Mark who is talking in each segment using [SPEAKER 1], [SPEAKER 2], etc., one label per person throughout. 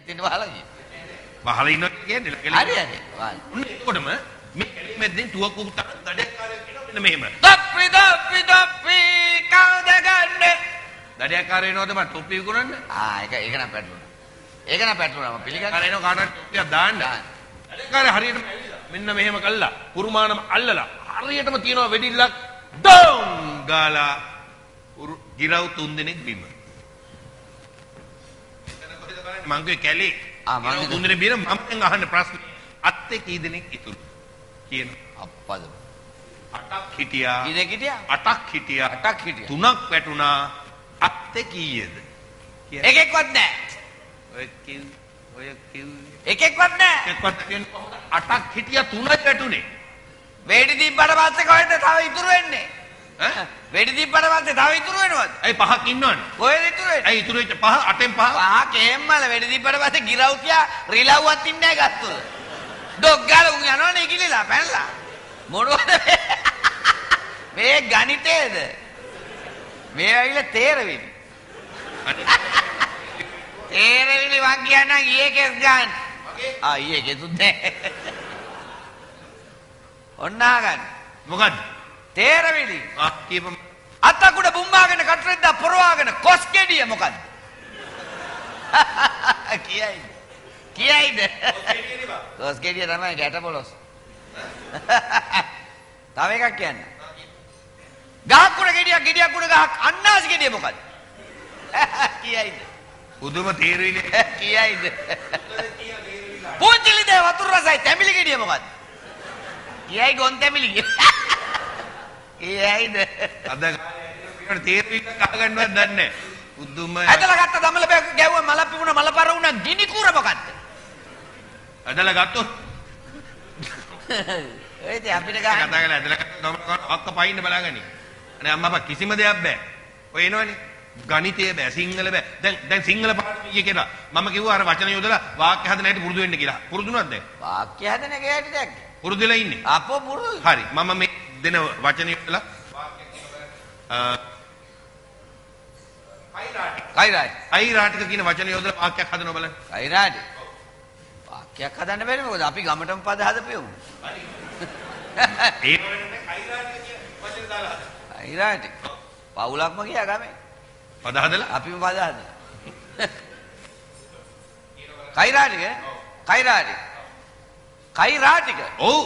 [SPEAKER 1] ඉතින් වහලා ගියේ.
[SPEAKER 2] වහලා ඉන්නවා කියන්නේ
[SPEAKER 1] හරි හරි.
[SPEAKER 2] ඔන්න එතකොටම මේ කැලිමෙද්දෙන් තුවක්කු උත්තර දඩයක්කාරයෙක් කියනවා මෙන්න මෙහෙම.
[SPEAKER 1] දප්පි දප්පි දප්පි කවුද ගන්නේ?
[SPEAKER 2] දඩයක්කාරය එනවද මට තොප්පි විකුණන්න?
[SPEAKER 1] ඒක නම් පැටලුණා. ඒක නම් පැටලුණා මම පිළිගන්නවා.
[SPEAKER 2] කාරේ එනවා කාටවත් තොප්පියක් දාන්න. දඩයක්කාරය හරියටම ඇවිල්ලා මෙන්න මෙහෙම කළා. කුරුමානම අල්ලලා හරියටම තියනවා වෙඩිල්ලක් ඩෝම් ගාලා ගිරව් 3 දෙනෙක් බිම. මං කිව්වේ කැලේ. මං 3 දෙනෙක් බිම මම අහන්න ප්‍රශ්න අත්තේ කී දෙනෙක් ඉතුරු කියන
[SPEAKER 1] අප්පද
[SPEAKER 2] 8ක් හිටියා.
[SPEAKER 1] කීයක් හිටියා?
[SPEAKER 2] 8ක් හිටියා.
[SPEAKER 1] 8ක් හිටියා.
[SPEAKER 2] 3ක් වැටුණා. අත්තේ කීයද?
[SPEAKER 1] එකෙක්වත් නැහැ.
[SPEAKER 2] ඔය කිව්
[SPEAKER 1] එකෙක්වත් නැහැ.
[SPEAKER 2] එකෙක්වත් කියන්නේ 8ක් හිටියා 3ක් වැටුනේ.
[SPEAKER 1] වෙඩි දීප්පට පස්සේ කොහෙද තව ඉතුරු වෙන්නේ?
[SPEAKER 2] ඈ?
[SPEAKER 1] වෙඩි දීප්පට පස්සේ තව ඉතුරු වෙනවද?
[SPEAKER 2] ඇයි 5ක් ඉන්නවනේ?
[SPEAKER 1] කොහෙද ඉතුරු වෙන්නේ?
[SPEAKER 2] ඇයි ඉතුරු වෙච්ච 5 8න් 5?
[SPEAKER 1] 5 කේම්මල වෙඩි දීප්පට පස්සේ ගිරව් කියා රිලව්වත් ඉන්නේ නැහැ ගත්තොත්. ඩොග් ගාලා උන් යනවනේ ඉකිලිලා පැනලා. මොනවද මේ ගණිතේද? මේ ඇවිල්ලා තේරෙවිලි. තේරෙවිලි වන් කියනනම් ඊයේ කෙස් ගන්න. ඊයේ කෙසුත් නැහැ. ඔන්නාගන්න.
[SPEAKER 2] මොකද්ද?
[SPEAKER 1] තේරෙවිලි.
[SPEAKER 2] කියපම.
[SPEAKER 1] අත්තකුඩ බුම්මාගෙන කටරෙද්දා පොරවාගෙන කොස් ගෙඩිය මොකද්ද? කියයිද? කියයිද? කොස් ගෙඩිය තමයි ගැට පොලොස්. තව එකක් කියන්න. ගහක් උඩ ගෙඩියක් උඩ ගහක් අන්නාසි ගෙඩිය මොකද්ද? කියයිද?
[SPEAKER 2] පුදුම තේරෙවිලි.
[SPEAKER 1] කියයිද? පුංචිලි දේ වතුර රසයි තැඹිලි ගෙඩිය මොකද්ද? කියයි ගොන් තැඹිලි. කියයිද?
[SPEAKER 2] අද ගානේ තේරෙවිලි ගහගන්නවත් දන්නේ නැහැ. පුදුම.
[SPEAKER 1] ඇදලා ගත්ත දමල ගැව්ව මල පිපුණ මල පර වුණා ගිනි කුර මොකද්ද?
[SPEAKER 2] ඇදලා ගත්තොත්
[SPEAKER 1] ඒ ඉතින් අපිට ගන්න
[SPEAKER 2] කතා කරලා ඇදලා ගත්ත ඔක්ක පයින්න බලාගනි. අනේ අම්මා අප්පා කිසිම දෙයක් බෑ. ඔය එනවනේ. ගණිතය බෑ සිංහල බෑ. දැන් සිංහල පාඩම ඊයේ කියලා මම කිව්වා අර වචන යොදලා වාක්‍ය හදන හැටි පුරුදු වෙන්න කියලා. පුරුදුනොත් දැන්?
[SPEAKER 1] වාක්‍ය හදන එක හැටි දැක්ක.
[SPEAKER 2] පුරුදු වෙලා ඉන්නේ.
[SPEAKER 1] අපෝ පුරුදු.
[SPEAKER 2] හරි. මම මේ දෙන වචන යොදලා වාක්‍ය කියනවා. කෛරාටික කියන වචන යොදලා වාක්‍යයක් හදනවා බලන්න.
[SPEAKER 1] කෛරාටි. වාක්‍යයක් හදන්න බැරි මොකද අපි ගමටම පද හදපෙමු.
[SPEAKER 2] ඒ වෙන්නේ කෛරාටික කියන වචන දාලා හදන්න.
[SPEAKER 1] කෛරාටි. පවුලක්ම ගියා ගමේ.
[SPEAKER 2] පද හදලා
[SPEAKER 1] අපිම පද හදලා. කෛරාටික? කෛරාටි. කෛරාටික.
[SPEAKER 2] ඔව්.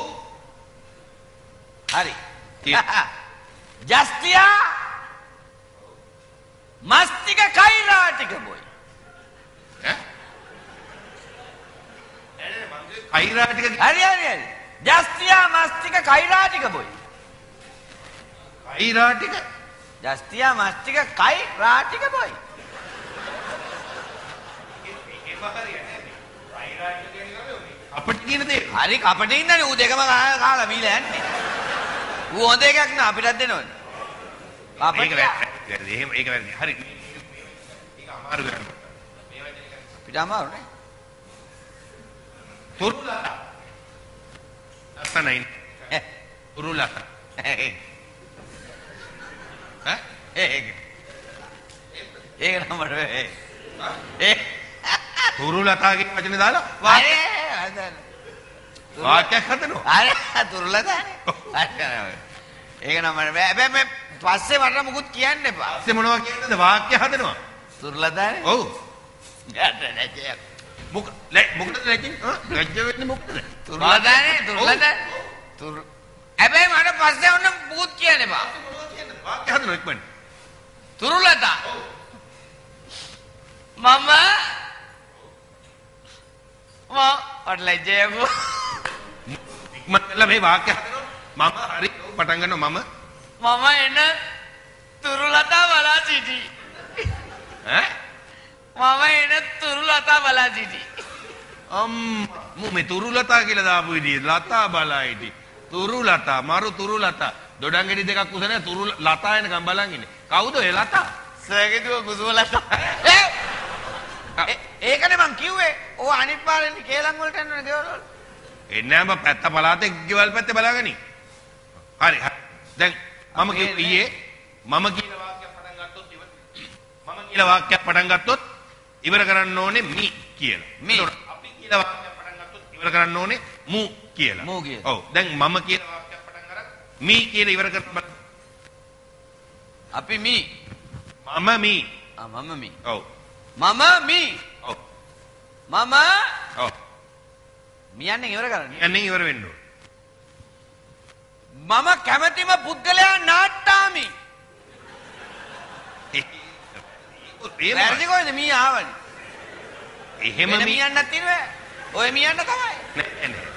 [SPEAKER 1] හරි. ජස්තියා මස්තික කෛරාටික බොයි.
[SPEAKER 2] ඈ? කෛරාටික
[SPEAKER 1] හරි. ජස්තියා මස්තික කෛරාටික බොයි.
[SPEAKER 2] කෛරාටික
[SPEAKER 1] ජස්තියා මස්තික කෛරාටික බොයි.
[SPEAKER 2] අපිට කියන දේ.
[SPEAKER 1] හරි කපට ඉන්නනේ ඌ දෙකම කාලා බීලා යන්නේ. ඌ හොඳ එකක් නා අපිටත් දෙනවනේ.
[SPEAKER 2] ඒක වැරදි. එහෙම ඒක වැරදි. හරි. ඒක අමාරු ගන්න. මේ වචනේ ගන්න.
[SPEAKER 1] අපිට අමාරු නේ.
[SPEAKER 2] තුරුලතා. අසනයින්. තුරුලතා. ඈ?
[SPEAKER 1] ඒක නම්බර ඒ
[SPEAKER 2] තුරුලතා කියන වචනේ දාලා වාක්‍යයක් හදනවා.
[SPEAKER 1] අර තුරුලතානේ. ඒක නම්බර හැබැයි මේ පස්සේ මට මුකුත් කියන්න එපා.
[SPEAKER 2] පස්සේ මොනවා කියන්නද වාක්‍ය හදනවා.
[SPEAKER 1] තුරුලතානේ.
[SPEAKER 2] ඔව්.
[SPEAKER 1] ගැට නැජයක්.
[SPEAKER 2] මොකද ලැජ්ජින්? ලැජ්ජ වෙන්නේ මොකද?
[SPEAKER 1] තුරුලතානේ තුරුලතා. තුරු හැබැයි මට පස්සේ ඔන්න මුකුත් කියන්න එපා.
[SPEAKER 2] වාක්‍ය හදනවා ඉක්මනට.
[SPEAKER 1] තුරුලතා. මම ලැජ්ජයකෝ.
[SPEAKER 2] ඉක්මනට කළා මේ වාක්‍ය හදනවා. මම හරි පටන් ගන්නවා
[SPEAKER 1] මම එන තුරුලතා බලා සිටි.
[SPEAKER 2] ඈ?
[SPEAKER 1] මම එන තුරුලතා බලා සිටි.
[SPEAKER 2] මේ තුරුලතා කියලා දාපු විදිහ ලතා බලා හිටි. තුරුලතා මරු තුරුලතා දොඩංගෙඩි දෙකක් උසන තුරුලතා එනකම් බලන් ඉන්නේ. කවුද ඒ ලතා?
[SPEAKER 1] සර්ගෙදුව කුසුමලතා. ඒකනේ මං කිව්වේ. ඔය අනිත් පාරෙන් කේලම් වලට යනවනේ ගෙවල් වල.
[SPEAKER 2] එන්නේ නැම පැත්ත පළාතේ ගෙවල් පැත්තේ බලාගනි. හරි. දැන් මම ඊයේ මම කියලා වාක්‍යයක් පටන් ගත්තොත් ඉවර කරන්න ඕනේ මී කියලා.
[SPEAKER 1] මේ.
[SPEAKER 2] අපි කියලා වාක්‍යයක් පටන් ගත්තොත් ඉවර කරන්න ඕනේ මූ කියලා.
[SPEAKER 1] මූ කියලා.
[SPEAKER 2] ඔව්. දැන් මම කියලා වාක්‍යයක් පටන් අරන් මී කියලා ඉවර කරන්න බලන්න.
[SPEAKER 1] අපි මී.
[SPEAKER 2] මම මී.
[SPEAKER 1] මම මී.
[SPEAKER 2] ඔව්.
[SPEAKER 1] මම මී.
[SPEAKER 2] ඔව්.
[SPEAKER 1] මම
[SPEAKER 2] ඔව්.
[SPEAKER 1] මියන්නේ ඉවර කරන්නේ.
[SPEAKER 2] යන්නේ ඉවර වෙන්න ඕනේ.
[SPEAKER 1] මම කැමැතිම පුද්ගලයා නාට්ටාමි. වැරදි කොයිද මී ආවනේ.
[SPEAKER 2] එහෙම
[SPEAKER 1] වෙන මියන්නක් තියෙනවද? ඔය මියන්න තමයි.
[SPEAKER 2] නෑ නෑ.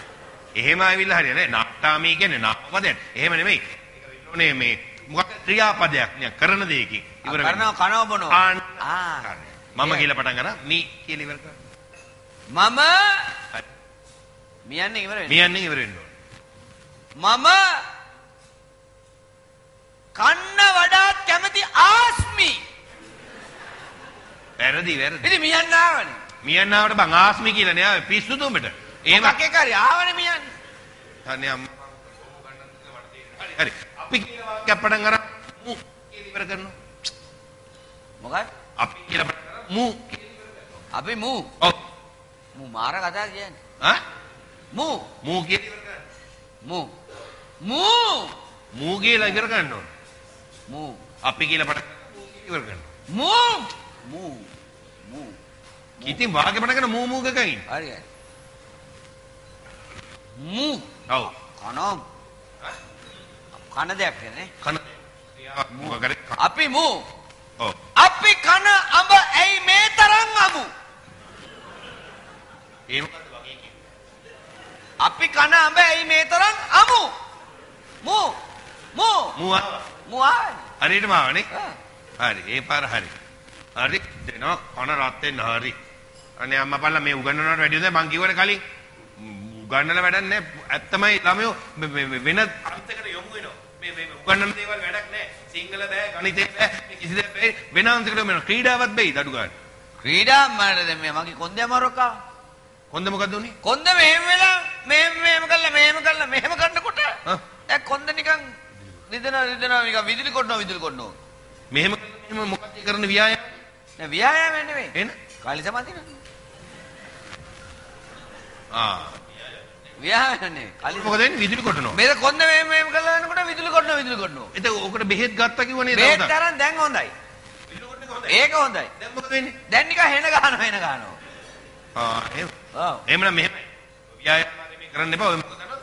[SPEAKER 2] එහෙම ආවිල්ලා හරියන්නේ නෑ. නාට්ටාමී කියන්නේ නාමපදයක්. එහෙම නෙමෙයි. ඒක වෙන්න ඕනේ මේ මොකක්ද ක්‍රියාපදයක් නේ කරන දෙයකින් ඉවර වෙනවා.
[SPEAKER 1] කරනවා කනවා බොනවා.
[SPEAKER 2] මම කියලා පටන් ගන්න මී කියලා ඉවර කරන්න.
[SPEAKER 1] මම මියන්නේ ඉවර වෙනවා.
[SPEAKER 2] මියන්නේ ඉවර වෙන්න ඕනේ.
[SPEAKER 1] මම කන්න වඩාත් කැමති ආස්මි.
[SPEAKER 2] වැරදි.
[SPEAKER 1] ඉතින් මියන්න ආවනේ.
[SPEAKER 2] මියන්න ආවට බං ආස්මි කියලා නෑ පිස්සුද උඹට? එහෙම
[SPEAKER 1] මොකක් එක හරි ආවනේ මියන්න.
[SPEAKER 2] අනේ අම්මා හරි. අපි කියලා වාක්‍යයක් පටන් අරන් මූ කියලා ඉවර කරනවා.
[SPEAKER 1] මොකක්ද?
[SPEAKER 2] අපි කියලා පටන් අරන් මූ කියලා ඉවර කරනවා.
[SPEAKER 1] අපි මූ.
[SPEAKER 2] ඔව්.
[SPEAKER 1] මූ මාර කතා කියන්නේ.
[SPEAKER 2] ආ?
[SPEAKER 1] මූ.
[SPEAKER 2] මූ කියලා ඉවර කරන්න.
[SPEAKER 1] මූ.
[SPEAKER 2] මූ කියලා ඉවර කරන්න ඕන.
[SPEAKER 1] මූ.
[SPEAKER 2] අපි කියලා පටන් මූ කියලා ඉවර කරනවා.
[SPEAKER 1] මූ.
[SPEAKER 2] ඉතින් වාගේ පටන් මූ ගකයින්.
[SPEAKER 1] හරි. මූ.
[SPEAKER 2] ඔව්.
[SPEAKER 1] කන දෙයක් නේ.
[SPEAKER 2] කන. මූ කරේ.
[SPEAKER 1] අපි මූ.
[SPEAKER 2] ඔව්.
[SPEAKER 1] අපි කන අඹ ඇයි මේ තරම් අමු?
[SPEAKER 2] ඒ මොකද්ද වගේ කියන්නේ?
[SPEAKER 1] අපි කන අඹ ඇයි මේ තරම් අමු? මූ.
[SPEAKER 2] හරියටම ආවනේ. හරි. ඒ පාර හරි. හරි. දෙනවා කන රත් වෙන්න හරි. අනේ අම්මා පල්ලා මේ උගන්නනවට වැඩි හොඳයි මං කිව්වනේ කලින්. උගන්නන වැඩක් නැහැ. ඇත්තමයි ළමයෝ වෙන අන්තයකට යොමු වෙනවා. මේ උගන්නන දේවල් වැඩක් නැහැ. සිංහල බෑ, ගණිතේ බෑ, මේ කිසි දෙයක් බෑ. වෙන අන්තයකට යොමු වෙනවා. ක්‍රීඩාවක් බෑයි අඩු ගන්න.
[SPEAKER 1] ක්‍රීඩා මරද මේ මගේ කොන්දේ අමාරුකා.
[SPEAKER 2] කොන්ද මොකද්ද උනේ? කොන්ද
[SPEAKER 1] මෙහෙම වෙලා මෙහෙම කළා මෙහෙම කරනකොට දැන් කොන්ද නිකන් රිදෙනවා නිකන් විදුලි කොටනවා.
[SPEAKER 2] මෙහෙම මොකක්ද කරන ව්‍යායාම?
[SPEAKER 1] නෑ ව්‍යායාම නෙමෙයි.
[SPEAKER 2] එන
[SPEAKER 1] කාලි සමාධිය.
[SPEAKER 2] ව්‍යායාම
[SPEAKER 1] නේ. කාලි
[SPEAKER 2] මොකද වෙන්නේ? විදුලි කොටනවා.
[SPEAKER 1] මේක කොන්ද මෙහෙම කළා යනකොට විදුලි කොටනවා.
[SPEAKER 2] ඒක ඔකට බෙහෙත් ගත්තා කිව්වනේ
[SPEAKER 1] බෙහෙත් තරම් දැන් හොඳයි.
[SPEAKER 2] විදුලි කොටන එක හොඳයි.
[SPEAKER 1] ඒක හොඳයි.
[SPEAKER 2] දැන් මොකද වෙන්නේ?
[SPEAKER 1] දැන් නිකන් හෙන ගන්නවා.
[SPEAKER 2] එහෙම.
[SPEAKER 1] ඔව්.
[SPEAKER 2] එහෙමනම් මෙහෙමයි. ව්‍යායාම මේ කරන්න එපා.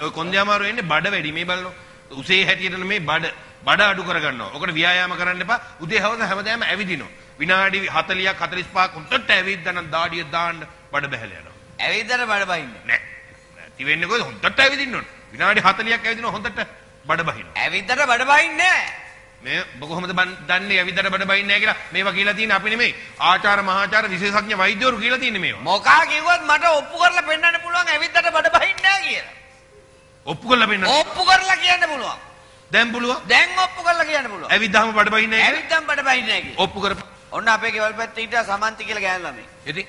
[SPEAKER 2] ඔය කොන්දේ අමාරු වෙන්නේ බඩ වැඩි මේ බලන්න. උසේ හැටියට නෙමේ බඩ අඩු කරගන්නවා. ඔකට ව්‍යායාම කරන්න එපා. උදේ හවස හැමදාම ඇවිදිනවා. විනාඩි 40ක් 45ක් හොඳට ඇවිද්දානම් දාඩිය දාන්න බඩ බහැල යනවා.
[SPEAKER 1] ඇවිද්දට බඩ බහින්නේ
[SPEAKER 2] නෑ. නැති වෙන්නේ කොහොමද? හොඳට ඇවිදින්න ඕන. විනාඩි 40ක් ඇවිදිනවා හොඳට බඩ බහිනවා.
[SPEAKER 1] ඇවිද්දට බඩ බහින්නේ නෑ.
[SPEAKER 2] මේ කොහොමද දන්නේ ඇවිද්දට බඩ බහින්නේ නෑ කියලා? මේවා කියලා තියෙන අපි නෙමෙයි. ආචාර මහාචාර විශේෂඥ වෛද්‍යවරු කියලා තියෙන්නේ මේවා.
[SPEAKER 1] මොකා කිව්වත් මට ඔප්පු කරලා පෙන්නන්න පුළුවන් ඇවිද්දට බඩ බහින්නේ නෑ කියලා.
[SPEAKER 2] ඔප්පු කරලා පෙන්නන්න.
[SPEAKER 1] ඔප්පු කරලා කියන්න පුළුවන්.
[SPEAKER 2] දැන් පුළුවන්.
[SPEAKER 1] දැන් ඔප්පු කරලා කියන්න පුළුවන්.
[SPEAKER 2] ඇවිද්දාම බඩ බහින්නේ නෑ.
[SPEAKER 1] ඇවිද්දාම බඩ බහින්නේ නෑ කියලා.
[SPEAKER 2] ඔප්පු කරපන්.
[SPEAKER 1] ඔන්න අපේ ගෙවල් පැත්තේ හිටියා සමන්ති කියලා ගෑනු ළමයි. ඉතින්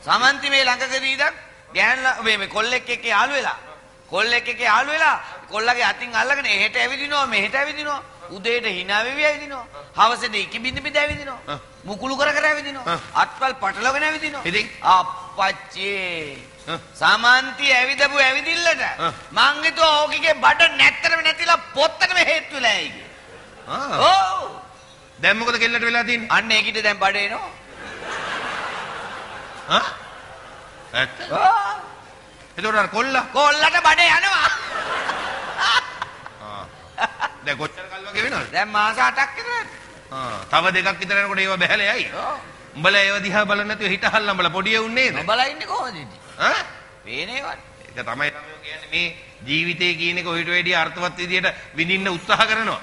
[SPEAKER 1] සමන්ති මේ ළඟකදී ඉඳන් ගෑනු මේ කොල්ලෙක් එක්ක යාළු වෙලා කොල්ලගේ අතින් අල්ලගෙන එහෙට ඇවිදිනවා මෙහෙට ඇවිදිනවා උදේට hina වෙවි ඇවිදිනවා හවසට ඉකි බින්ද බින්ද ඇවිදිනවා මුකුළු කර කර ඇවිදිනවා අත්වල පටලවගෙන ඇවිදිනවා
[SPEAKER 2] ඉතින්
[SPEAKER 1] අප්පච්චේ සමන්ති ඇවිදපු ඇවිදිල්ලට මං හිතුවා ඕකගේ බඩ නැත්තරම නැතිලා පොත්තටම හේතු වෙලා ඇයි කියලා. ඔව්.
[SPEAKER 2] දැන් මොකද කෙල්ලට වෙලා තියෙන්නේ?
[SPEAKER 1] අන්න ඒකිට දැන් බඩ එනවා.
[SPEAKER 2] ඇත්ත? එතකොට අර
[SPEAKER 1] කොල්ලට බඩ යනවා.
[SPEAKER 2] දැන් කොච්චර කල් වගේ වෙනවද?
[SPEAKER 1] දැන් මාස 8ක් විතර.
[SPEAKER 2] තව දෙකක් විතර යනකොට ඒව බහැල යයි. උඹලා ඒව දිහා බලන්නේ නැතුව හිටහල්ලා උඹලා පොඩි එවුන් නේද?
[SPEAKER 1] උඹලා ඉන්නේ කොහොමද ඉන්නේ? පේනේ වත්.
[SPEAKER 2] ඒක තමයි ළමයෝ කියන්නේ මේ ජීවිතය කියන එක ඔයිට වැඩි අර්ථවත් විදියට විඳින්න උත්සාහ කරනවා.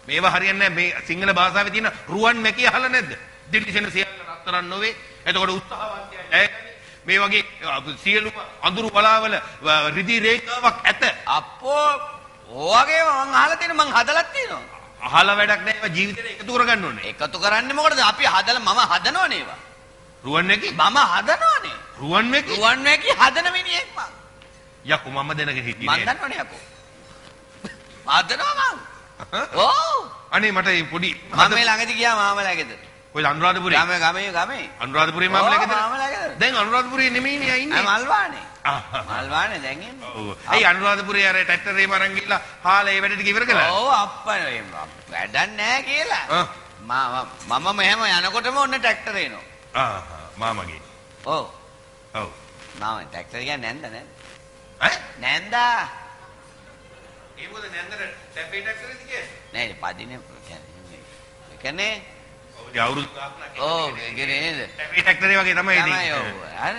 [SPEAKER 2] මේවා හරියන්නේ නැහැ. මේ සිංහල භාෂාවේ තියෙන රුවන් මැකිය අහලා නැද්ද? දිලිසෙන සියල්ල රත්තරන් නොවේ. එතකොට උත්සාහවන්තයා මේ වගේ සියලුම අඳුරු බලාවල රිදි රේඛාවක් ඇත.
[SPEAKER 1] අප්පෝ ඔයගේ මං අහලා තියෙන මං හදලා තියෙනවා.
[SPEAKER 2] අහලා වැඩක් නැහැ. ඒවා ජීවිතේට එකතු කරගන්න ඕනේ.
[SPEAKER 1] එකතු කරන්නේ මොකටද? අපි හදලා මම හදනවනේ ඒවා.
[SPEAKER 2] රුවන් මැකි?
[SPEAKER 1] මම හදනවනේ.
[SPEAKER 2] රුවන් මැකි
[SPEAKER 1] හදන මිනිහෙක් මං.
[SPEAKER 2] යකෝ මම දැනගෙන හිටියේ
[SPEAKER 1] නෑ. මං දන්නවනේ යකෝ. හදනවා මං. ඔව්.
[SPEAKER 2] අනේ මට පොඩි
[SPEAKER 1] මම මේ ළඟදී ගියා මාමලා ගෙදර.
[SPEAKER 2] කොයිද අනුරාධපුරේ?
[SPEAKER 1] ගමේ.
[SPEAKER 2] අනුරාධපුරේ මාමලා ගෙදර.
[SPEAKER 1] මාමලා ගෙදර.
[SPEAKER 2] දැන් අනුරාධපුරේ නෙමෙයිනේ ආ ඉන්නේ.
[SPEAKER 1] මල්වානේ. මල්වානේ දැන් ඉන්නේ.
[SPEAKER 2] ඔව්. ඒ අනුරාධපුරේ අර ට්‍රැක්ටරේ මරන් ගිහලා හාලා ඒ වැඩ ටික ඉවර කළා.
[SPEAKER 1] ඔව් අප්පනේ වැඩක් නැහැ කියලා. මම මෙහෙම යනකොටම ඔන්න ට්‍රැක්ටර් එනවා.
[SPEAKER 2] මාමගේ.
[SPEAKER 1] ඔව්.
[SPEAKER 2] ඔව්.
[SPEAKER 1] මාම ට්‍රැක්ටර් කියන්නේ නැන්ද නේද?
[SPEAKER 2] ඈ?
[SPEAKER 1] නැන්දා.
[SPEAKER 2] ඒ මොකද නැන්දට ටැපේ ට්‍රැක්ටරේද කියන්නේ?
[SPEAKER 1] නෑ පදිනේ කියන්නේ
[SPEAKER 2] ඔව් අවුරුදු 10ක්
[SPEAKER 1] ඔව් ඒකේ නේද?
[SPEAKER 2] ටැපේ ට්‍රැක්ටරේ වගේ තමයි ඉතින්.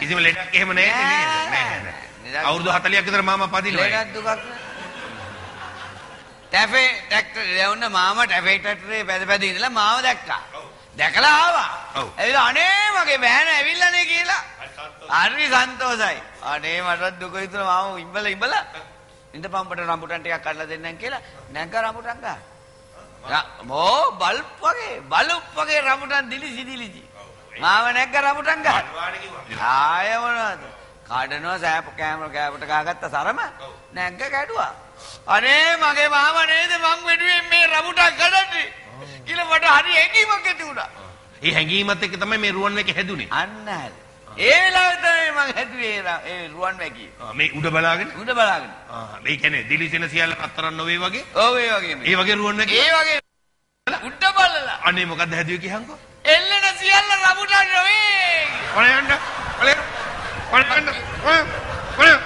[SPEAKER 2] කිසිම ලෙඩක් එහෙම නැහැ නේද? අවුරුදු 40ක් විතර මාමා පදිනවා.
[SPEAKER 1] ලෙඩක් දුකක් නෑ. ටැපේ ට්‍රැක්ටර් ලැබුණ මාමා ටැපේ ට්‍රැක්ටරේ පැද ඉඳලා මාව දැක්කා. දැකලා ආවා. ඇවිල්ලා අනේ මගේ බෑන ඇවිල්ලානේ කියලා. හරි සන්තෝසයි. අනේ මටත් දුක හිතුණා මාම ඉඹලා ඉඳ පම්පට රම්බුටන් ටිකක් කඩලා දෙන්නම් කියලා නැග්ග රම්බුටන් ගන්න. මෝ බල්බ් වගේ රම්බුටන් දිලිසි. මාව නැග්ග රම්බුටන් ගන්න. ආය මොනවද? කඩනවා සෑප කෑමට ගහගත්ත සරම නැග්ග කැඩුවා. අනේ මගේ මාම නේද මං වෙනුවෙන් මේ රම්බුටන් කඩන්නේ කියලා මට හරි හැඟීමක් ඇති වුණා.
[SPEAKER 2] ඒ හැඟීමත් එක්ක තමයි මේ රුවන්වැකි හැදුනේ.
[SPEAKER 1] අන්න හරි. ඒ වෙලාවේ තමයි මං හැදුවේ ඒ රුවන්වැකි.
[SPEAKER 2] මේ උඩ බලාගෙන.
[SPEAKER 1] ඒ
[SPEAKER 2] කියන්නේ දිලිසෙන සියල්ල අතරන් නොවේ වගේ.
[SPEAKER 1] ඔව් ඒ වගේම.
[SPEAKER 2] ඒ වගේ රුවන්වැකි.
[SPEAKER 1] ඒ වගේ උඩ බලලා.
[SPEAKER 2] අනේ මොකද්ද හැදුවේ කියහන්කෝ.
[SPEAKER 1] එල්ලෙන සියල්ල රඹුටන් නොවේ.
[SPEAKER 2] ඔය යන්න. ඔය